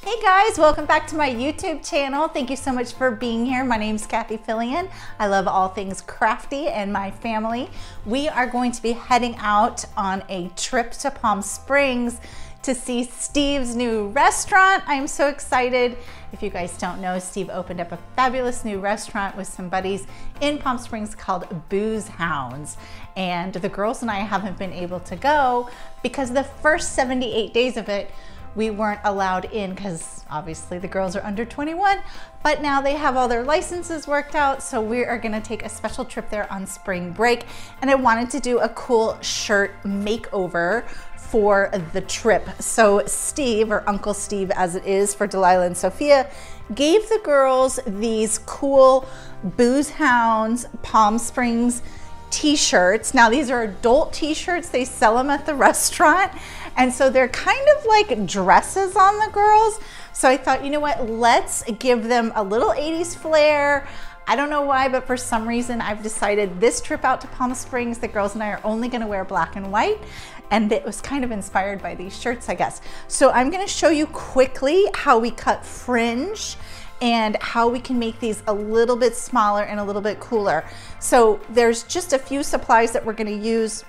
Hey guys, welcome back to my YouTube channel. Thank you so much for being here. My name's Kathy Fillion. I love all things crafty and my family. We are going to be heading out on a trip to Palm Springs to see Steve's new restaurant. I'm so excited. If you guys don't know, Steve opened up a fabulous new restaurant with some buddies in Palm Springs called Booze Hounds. And the girls and I haven't been able to go because the first 78 days of it, we weren't allowed in because obviously the girls are under 21, but now they have all their licenses worked out, so we are gonna take a special trip there on spring break. And I wanted to do a cool shirt makeover for the trip. So Steve, or Uncle Steve as it is for Delilah and Sophia, gave the girls these cool Booze Hounds Palm Springs t-shirts. Now these are adult t-shirts, they sell them at the restaurant. And so they're kind of like dresses on the girls. So I thought, you know what, let's give them a little 80s flair. I don't know why, but for some reason I've decided this trip out to Palm Springs, the girls and I are only gonna wear black and white. And it was kind of inspired by these shirts, I guess. So I'm gonna show you quickly how we cut fringe and how we can make these a little bit smaller and a little bit cooler. So there's just a few supplies that we're gonna use.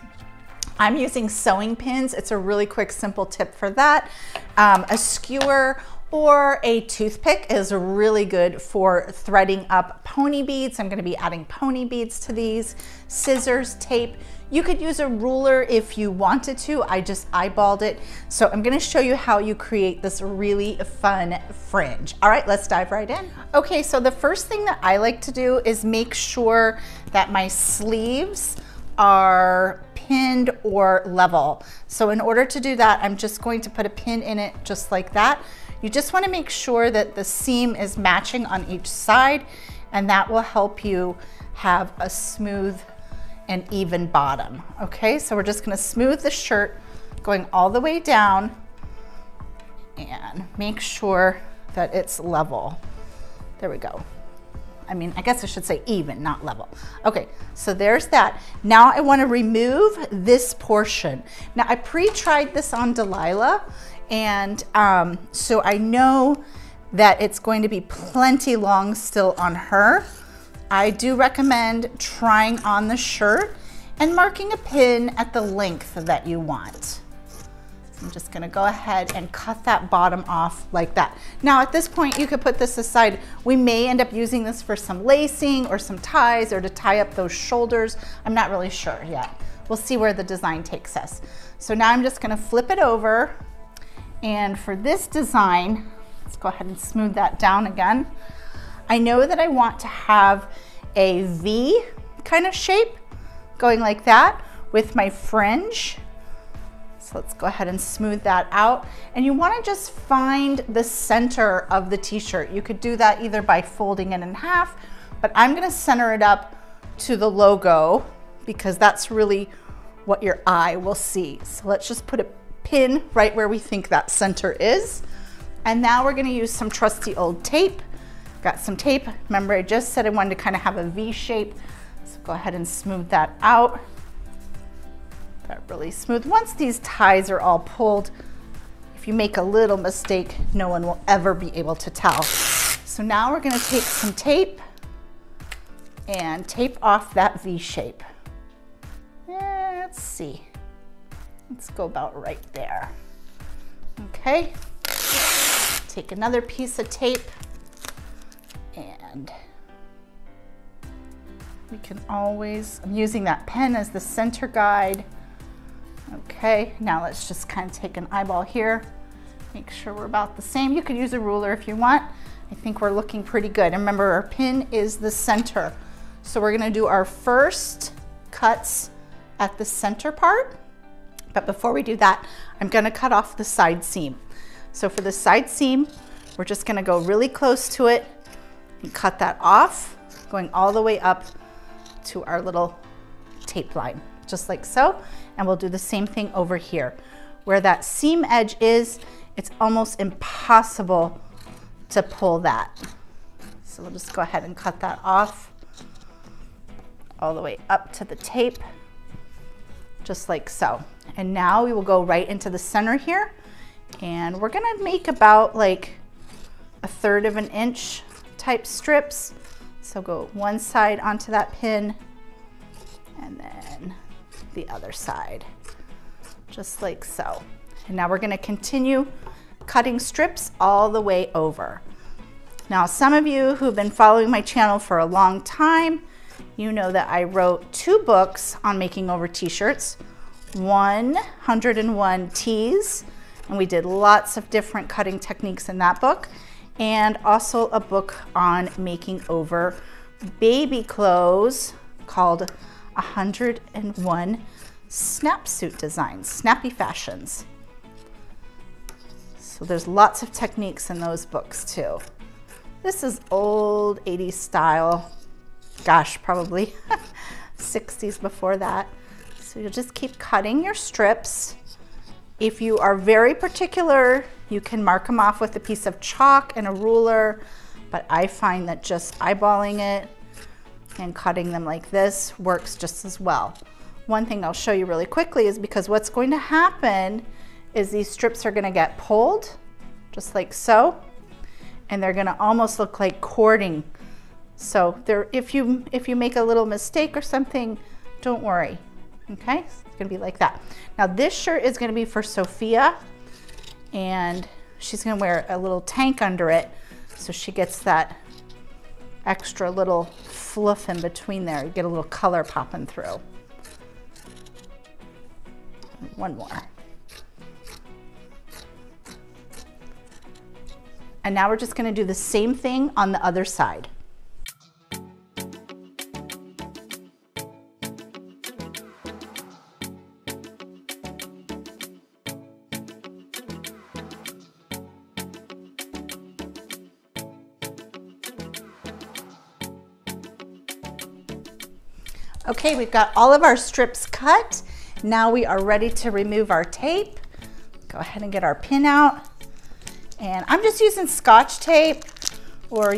I'm using sewing pins. It's a really quick, simple tip for that. A skewer or a toothpick is really good for threading up pony beads. I'm gonna be adding pony beads to these. Scissors, tape. You could use a ruler if you wanted to. I just eyeballed it. So I'm gonna show you how you create this really fun fringe. All right, let's dive right in. Okay, so the first thing that I like to do is make sure that my sleeves are pinned or level. So in order to do that, I'm just going to put a pin in it just like that. You just want to make sure that the seam is matching on each side, and that will help you have a smooth and even bottom. Okay, so we're just going to smooth the shirt going all the way down and make sure that it's level. There we go. I mean, I guess I should say even, not level. Okay, so there's that. Now I want to remove this portion. Now I pre-tried this on Delilah, and so I know that it's going to be plenty long still on her. I do recommend trying on the shirt and marking a pin at the length that you want. I'm just gonna go ahead and cut that bottom off like that. Now at this point, you could put this aside. We may end up using this for some lacing or some ties or to tie up those shoulders. I'm not really sure yet. We'll see where the design takes us. So now I'm just gonna flip it over. And for this design, let's go ahead and smooth that down again. I know that I want to have a V kind of shape going like that with my fringe. So let's go ahead and smooth that out. And you want to just find the center of the t-shirt. You could do that either by folding it in half, but I'm going to center it up to the logo because that's really what your eye will see. So let's just put a pin right where we think that center is. And now we're going to use some trusty old tape. Got some tape. Remember, I just said I wanted to kind of have a V shape. So go ahead and smooth that out. That really smooth. Once these ties are all pulled, if you make a little mistake, no one will ever be able to tell. So now we're gonna take some tape and tape off that V shape. Let's see. Let's go about right there. Okay. Take another piece of tape and we can always, I'm using that pen as the center guide. Okay, now let's just kind of take an eyeball here. Make sure we're about the same. You could use a ruler if you want. I think we're looking pretty good. And remember, our pin is the center. So we're gonna do our first cuts at the center part. But before we do that, I'm gonna cut off the side seam. So for the side seam, we're just gonna go really close to it and cut that off, going all the way up to our little tape line, just like so. And we'll do the same thing over here. Where that seam edge is, it's almost impossible to pull that. So we'll just go ahead and cut that off all the way up to the tape, just like so. And now we will go right into the center here, and we're gonna make about like 1/3 of an inch type strips. So go one side onto that pin and then the other side, just like so. And now we're gonna continue cutting strips all the way over. Now, some of you who've been following my channel for a long time, you know that I wrote 2 books on making over t-shirts, 101 Tees, and we did lots of different cutting techniques in that book, and also a book on making over baby clothes called 101 Snapsuit Designs, Snappy Fashions. So there's lots of techniques in those books too. This is old 80s style. Gosh, probably 60s before that. So you'll just keep cutting your strips. If you are very particular, you can mark them off with a piece of chalk and a ruler, but I find that just eyeballing it and cutting them like this works just as well. One thing I'll show you really quickly is because what's going to happen is these strips are going to get pulled, just like so, and they're going to almost look like cording. So if you make a little mistake or something, don't worry. Okay, it's going to be like that. Now this shirt is going to be for Sophia, and she's going to wear a little tank under it, so she gets that extra little fluff in between there. You get a little color popping through. One more. And now we're just going to do the same thing on the other side. Okay, we've got all of our strips cut. Now we are ready to remove our tape. Go ahead and get our pin out. And I'm just using Scotch tape or,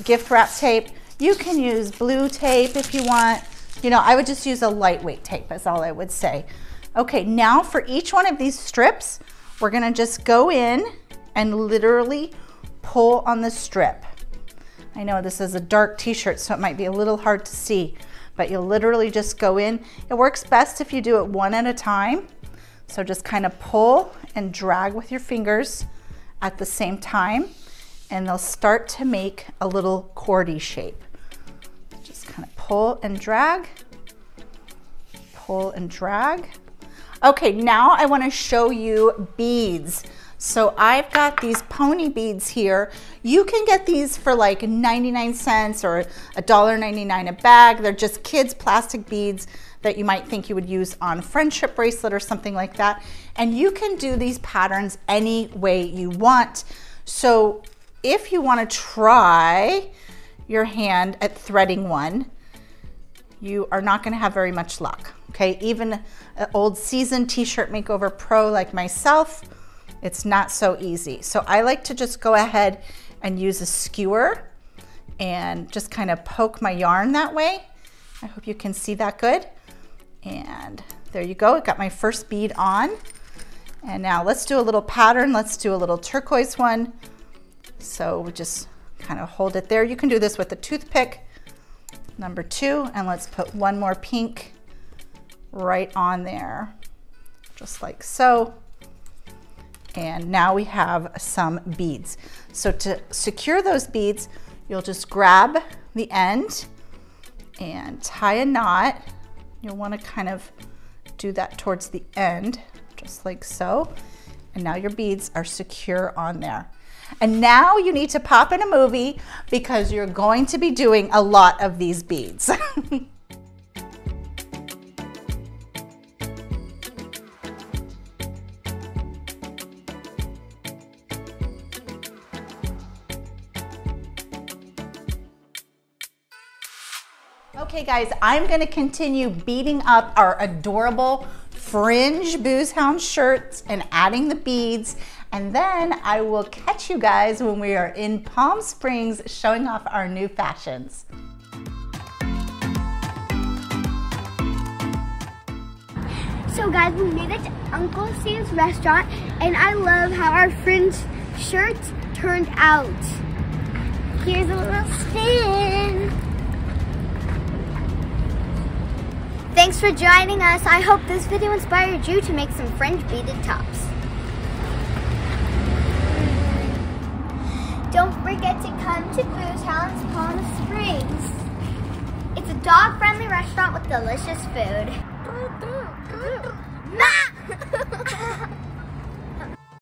gift wrap tape. You can use blue tape if you want. I would just use a lightweight tape is all I would say. Okay, now for each one of these strips, we're gonna just go in and literally pull on the strip. I know this is a dark t-shirt, so it might be a little hard to see, but you'll literally just go in. It works best if you do it one at a time. So just kind of pull and drag with your fingers at the same time, and they'll start to make a little cordy shape. Just kind of pull and drag, pull and drag. Okay, now I want to show you beads. So I've got these pony beads here. You can get these for like 99 cents or $1.99 a bag. They're just kids' plastic beads that you might think you would use on a friendship bracelet or something like that. And you can do these patterns any way you want. So if you want to try your hand at threading one, you are not going to have very much luck. Okay, even an old seasoned t-shirt makeover pro like myself, it's not so easy. So I like to just go ahead and use a skewer and just kind of poke my yarn that way. I hope you can see that good. And there you go, I got my first bead on. And now let's do a little pattern. Let's do a little turquoise one. So we just kind of hold it there. You can do this with a toothpick, number 2, and let's put one more pink right on there, just like so. And now we have some beads. So to secure those beads, you'll just grab the end and tie a knot. You'll want to kind of do that towards the end, just like so. And now your beads are secure on there. And now you need to pop in a movie because you're going to be doing a lot of these beads. Okay guys, I'm gonna continue beading up our adorable fringe Booze Hound shirts and adding the beads, and then I will catch you guys when we are in Palm Springs showing off our new fashions. So guys, we made it to Uncle Sam's restaurant, and I love how our fringe shirts turned out. Here's a little spin. Thanks for joining us. I hope this video inspired you to make some French beaded tops. Don't forget to come to Booze Helen's Palm Springs. It's a dog-friendly restaurant with delicious food.